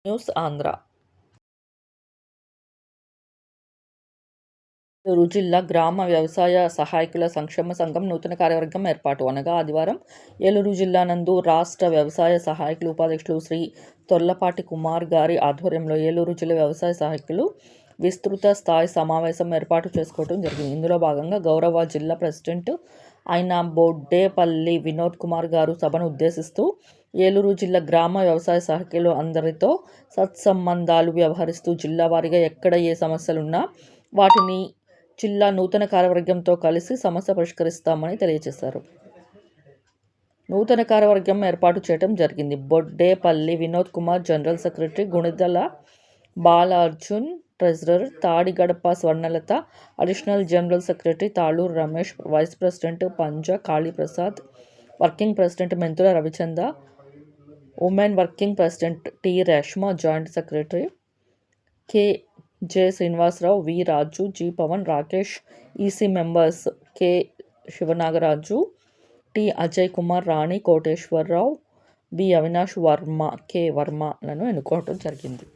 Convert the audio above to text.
News Andhra. Eluru జిల్లా గ్రామ వ్యవసాయ సహాయకుల సంక్షేమ సంఘం నూతన కార్యవర్గం ఏర్పాటు. అనగా ఆదివారం ఏలూరు జిల్లా నందు రాష్ట్ర వ్యవసాయ సహాయకులు ఉపాధ్యక్షులు శ్రీ తొర్లపాటి కుమార్ గారి ఆధ్వర్యంలో ఏలూరు జిల్లా వ్యవసాయ సహాయకులు విస్తృత స్థాయి సమావేశం ఏర్పాటు చేసుకోవడం జరిగింది. ఇందులో భాగంగా గౌరవ జిల్లా ప్రెసిడెంట్ అయిన బొడ్డేపల్లి వినోద్ కుమార్ గారు సభను ఉద్దేశిస్తూ ఏలూరు జిల్లా గ్రామ వ్యవసాయ సహాయకులు అందరితో సత్సంబంధాలు వ్యవహరిస్తూ జిల్లా వారీగా ఎక్కడ ఏ సమస్యలున్నా వాటిని జిల్లా నూతన కార్యవర్గంతో కలిసి సమస్య పరిష్కరిస్తామని తెలియజేశారు. నూతన కార్యవర్గం ఏర్పాటు చేయడం జరిగింది. Boddepalli Vinod Kumar general secretary, Gunidala Balarjun treasurer, Tadigadapa Swarnalatha additional general secretary, Taluru Ramesh vice president, Panja Kaliprasad working president, Menthula Ravichandra women working president, T Reshma joint secretary, K J. Srinivasarao, V. Raju, G. Pavan, Rakesh, EC members K. Sivanagaraju, T. Ajay Kumar, Rani Koteswararao, B. Avinash Varma, K. వర్మలను ఎన్నుకోవడం జరిగింది.